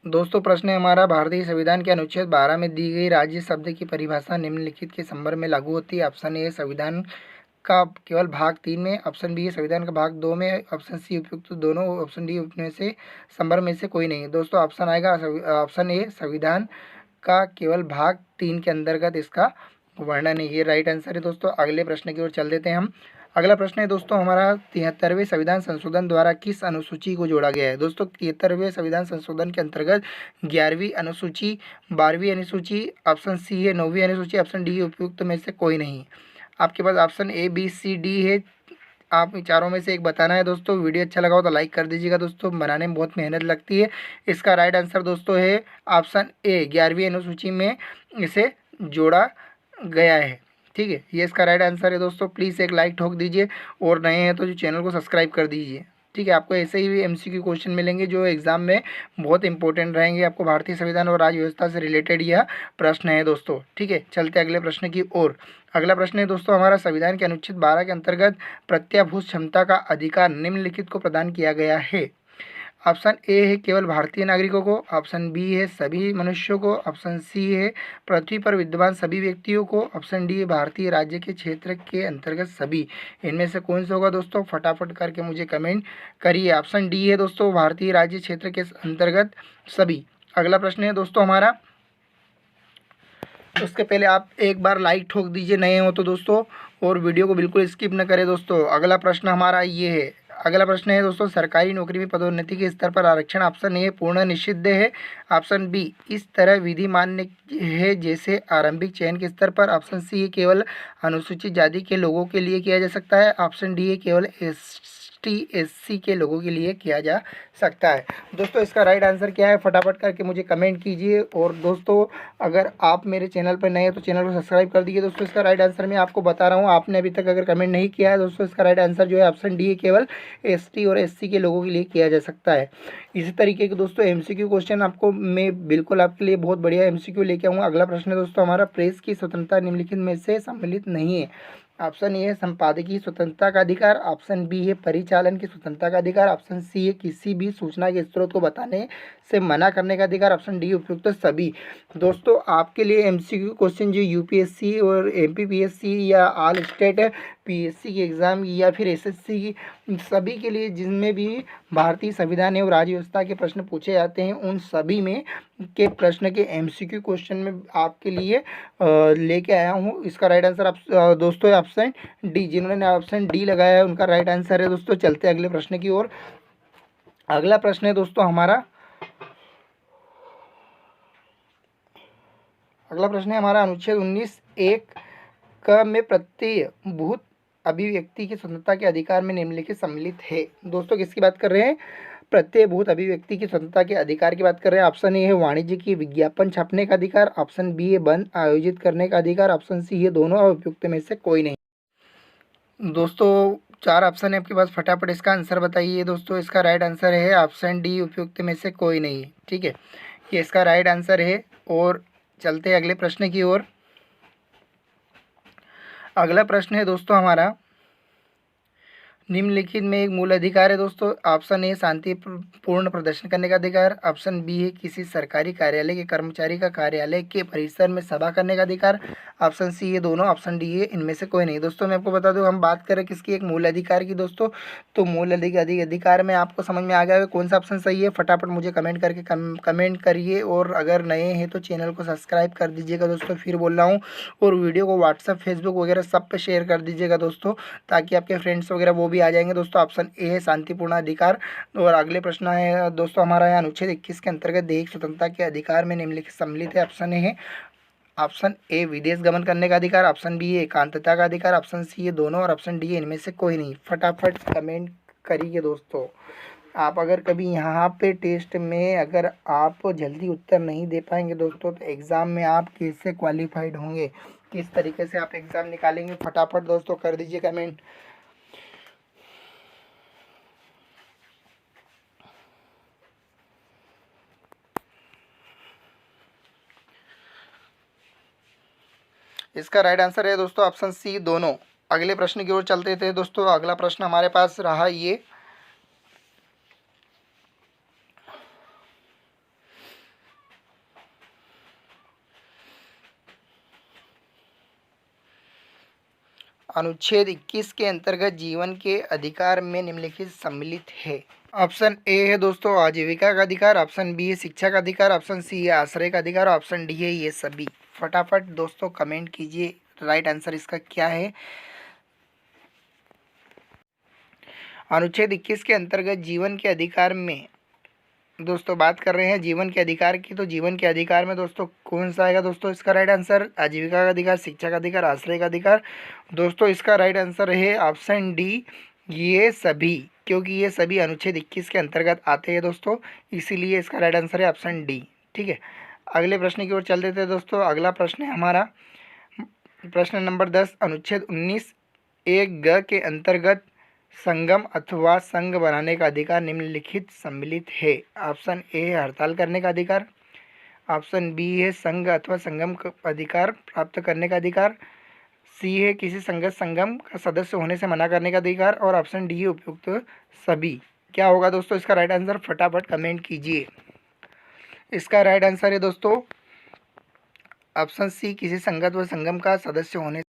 दोस्तों प्रश्न है हमारा, भारतीय संविधान के अनुच्छेद 12 में दी गई राज्य शब्द की परिभाषा निम्नलिखित के संदर्भ में लागू होती है। ऑप्शन ए संविधान का केवल भाग 3 में, ऑप्शन बी संविधान का भाग 2 में, ऑप्शन सी उपयुक्त दोनों, ऑप्शन डी उपमें से संदर्भ में से कोई नहीं। दोस्तों ऑप्शन आएगा ऑप्शन ए संविधान का केवल भाग 3 के अंतर्गत इसका वर्णन है, ये राइट आंसर है। दोस्तों अगले प्रश्न की ओर चल देते हैं हम। अगला प्रश्न है दोस्तों हमारा, 73वें संविधान संशोधन द्वारा किस अनुसूची को जोड़ा गया है। दोस्तों 73वें संविधान संशोधन के अंतर्गत 11वीं अनुसूची, 12वीं अनुसूची, ऑप्शन सी है 9वीं अनुसूची, ऑप्शन डी उपयुक्त में से कोई नहीं। आपके पास option A B C D है, आप चारों में से एक बताना है। दोस्तों वीडियो अच्छा लगा हो तो लाइक कर दीजिएगा, दोस्तों बनाने में बहुत मेहनत लगती है। इसका राइट आंसर दोस्तों है ऑप्शन ए 11वीं अनुसूची में इसे जोड़ा गया है। ठीक है, ये इसका राइट आंसर है। दोस्तों प्लीज़ एक लाइक ठोक दीजिए और नए हैं तो जो चैनल को सब्सक्राइब कर दीजिए। ठीक है, आपको ऐसे ही भी एमसीक्यू क्वेश्चन मिलेंगे जो एग्जाम में बहुत इंपॉर्टेंट रहेंगे। आपको भारतीय संविधान और राज्य व्यवस्था से रिलेटेड यह प्रश्न है दोस्तों। ठीक है, चलते अगले प्रश्न की ओर। अगला प्रश्न है दोस्तों हमारा, संविधान के अनुच्छेद 12 के अंतर्गत प्रत्याभूत क्षमता का अधिकार निम्नलिखित को प्रदान किया गया है। ऑप्शन ए है केवल भारतीय नागरिकों को, ऑप्शन बी है सभी मनुष्यों को, ऑप्शन सी है पृथ्वी पर विद्यमान सभी व्यक्तियों को, ऑप्शन डी है भारतीय राज्य के क्षेत्र के अंतर्गत सभी। इनमें से कौन सा होगा दोस्तों, फटाफट करके मुझे कमेंट करिए। ऑप्शन डी है दोस्तों भारतीय राज्य क्षेत्र के अंतर्गत सभी। अगला प्रश्न है दोस्तों हमारा, उसके पहले आप एक बार लाइक ठोक दीजिए नए हो तो दोस्तों, और वीडियो को बिल्कुल स्किप न करें दोस्तों। अगला प्रश्न हमारा ये है, अगला प्रश्न है दोस्तों, सरकारी नौकरी में पदोन्नति के स्तर पर आरक्षण ऑप्शन ए पूर्ण निषिद्ध है, ऑप्शन बी इस तरह विधि मान्य है जैसे आरंभिक चयन के स्तर पर, ऑप्शन सी है केवल अनुसूचित जाति के लोगों के लिए किया जा सकता है, ऑप्शन डी है केवल ST SC के लोगों के लिए किया जा सकता है। दोस्तों इसका राइट आंसर क्या है, फटाफट करके मुझे कमेंट कीजिए। और दोस्तों अगर आप मेरे चैनल पर नए हैं तो चैनल को सब्सक्राइब कर दीजिए। दोस्तों इसका राइट आंसर मैं आपको बता रहा हूँ, आपने अभी तक अगर कमेंट नहीं किया है दोस्तों, इसका राइट आंसर जो है ऑप्शन डी है केवल ST और SC के लोगों के लिए किया जा सकता है। इसी तरीके के दोस्तों MCQ क्वेश्चन आपको मैं बिल्कुल आपके लिए बहुत बढ़िया MCQ लेके आऊँगा। अगला प्रश्न है दोस्तों हमारा, प्रेस की स्वतंत्रता निम्नलिखित में से सम्मिलित नहीं है। ऑप्शन ए है संपादकीय स्वतंत्रता का अधिकार, ऑप्शन बी है परिचालन की स्वतंत्रता का अधिकार, ऑप्शन सी है किसी भी सूचना के स्रोत को बताने से मना करने का अधिकार, ऑप्शन डी उपयुक्त सभी। दोस्तों आपके लिए MCQ क्वेश्चन जो UPSC और MPPSC या ऑल स्टेट PSC की एग्ज़ाम या फिर SSC की सभी के लिए जिनमें भी भारतीय संविधान एवं राज्य व्यवस्था के प्रश्न पूछे जाते हैं, उन सभी में के प्रश्न के MCQ क्वेश्चन में आपके लिए लेके आया हूँ। इसका राइट आंसर आप दोस्तों ऑप्शन डी, जिन्होंने ऑप्शन डी लगाया है उनका राइट आंसर है दोस्तों। चलते अगले प्रश्न की ओर। अगला प्रश्न है दोस्तों हमारा, अगला प्रश्न है हमारा, अनुच्छेद 19(1) क में प्रत्ययभूत अभिव्यक्ति की स्वतंत्रता के अधिकार में निम्नलिखित सम्मिलित है। दोस्तों किसकी बात कर रहे हैं, प्रत्ययभूत अभिव्यक्ति की स्वतंत्रता के अधिकार की बात कर रहे हैं। ऑप्शन ए है वाणिज्य की विज्ञापन छापने का अधिकार, ऑप्शन बी है बंद आयोजित करने का अधिकार, ऑप्शन सी है दोनों और उपयुक्त में से कोई नहीं। दोस्तों 4 ऑप्शन है आपके पास, फटाफट इसका आंसर बताइए। दोस्तों इसका राइट आंसर है ऑप्शन डी उपयुक्त में से कोई नहीं। ठीक है, ये इसका राइट आंसर है। और चलते अगले प्रश्न की ओर। अगला प्रश्न है दोस्तों हमारा, निम्नलिखित में एक मूल अधिकार है दोस्तों। ऑप्शन ए शांतिपूर्ण प्रदर्शन करने का अधिकार, ऑप्शन बी है किसी सरकारी कार्यालय के कर्मचारी का कार्यालय के परिसर में सभा करने का अधिकार, ऑप्शन सी है दोनों, ऑप्शन डी है इनमें से कोई नहीं। दोस्तों मैं आपको बता दूं, हम बात करें किसकी, एक मूल अधिकार की दोस्तों, तो मूल अधिकार में आपको समझ में आ गया है कौन सा ऑप्शन सही है। फटाफट मुझे कमेंट करके कमेंट करिए, और अगर नए हैं तो चैनल को सब्सक्राइब कर दीजिएगा दोस्तों, फिर बोल रहा हूँ। और वीडियो को व्हाट्सअप फेसबुक वगैरह सब पे शेयर कर दीजिएगा दोस्तों, ताकि आपके फ्रेंड्स वगैरह वो भी आ जाएंगे। दोस्तों ऑप्शन ए है शांतिपूर्ण अधिकार। और अगले प्रश्न है दोस्तों हमारा है, अनुच्छेद 21 के अंतर्गत दैहिक स्वतंत्रता के अधिकार में निम्नलिखित सम्मिलित है। ऑप्शन ए है ऑप्शन ए विदेश गमन करने का अधिकार, ऑप्शन बी है एकांतता का अधिकार, ऑप्शन सी है दोनों, और ऑप्शन डी है इनमें से कोई नहीं। फटाफट कमेंट करिए दोस्तों। आप अगर कभी यहाँ पे टेस्ट में अगर आप जल्दी उत्तर नहीं दे पाएंगे दोस्तों, तो एग्ज़ाम में आप कैसे क्वालिफाइड होंगे, किस तरीके से आप एग्ज़ाम निकालेंगे, फटाफट दोस्तों कर दीजिए कमेंट। इसका राइट आंसर है दोस्तों ऑप्शन सी दोनों। अगले प्रश्न की ओर चलते थे दोस्तों। अगला प्रश्न हमारे पास रहा ये, अनुच्छेद 21 के अंतर्गत जीवन के अधिकार में निम्नलिखित सम्मिलित है। ऑप्शन ए है दोस्तों आजीविका का अधिकार, ऑप्शन बी है शिक्षा का अधिकार, ऑप्शन सी है आश्रय का अधिकार, ऑप्शन डी है ये सभी। फटाफट दोस्तों कमेंट कीजिए राइट आंसर इसका क्या है। अनुच्छेद 21 के अंतर्गत जीवन के अधिकार में दोस्तों बात कर रहे हैं जीवन के अधिकार की, तो जीवन के अधिकार में दोस्तों कौन सा आएगा दोस्तों इसका राइट आंसर? आजीविका का अधिकार, शिक्षा का अधिकार, आश्रय का अधिकार। दोस्तों इसका राइट आंसर है ऑप्शन डी ये सभी, क्योंकि ये सभी अनुच्छेद 21 के अंतर्गत आते हैं दोस्तों, इसीलिए इसका राइट आंसर है ऑप्शन डी। ठीक है, अगले प्रश्न की ओर चल देते हैं दोस्तों। अगला प्रश्न है हमारा प्रश्न नंबर 10। अनुच्छेद 19 एक ग के अंतर्गत संगम अथवा संघ बनाने का अधिकार निम्नलिखित सम्मिलित है। ऑप्शन ए है हड़ताल करने का अधिकार, ऑप्शन बी है संघ अथवा संगम का अधिकार प्राप्त करने का अधिकार, सी है किसी संगत संगम का सदस्य होने से मना करने का अधिकार, और ऑप्शन डी है उपयुक्त सभी। क्या होगा दोस्तों इसका राइट आंसर? फटाफट कमेंट कीजिए। इसका राइट आंसर है दोस्तों ऑप्शन सी किसी संगत व संगम का सदस्य होने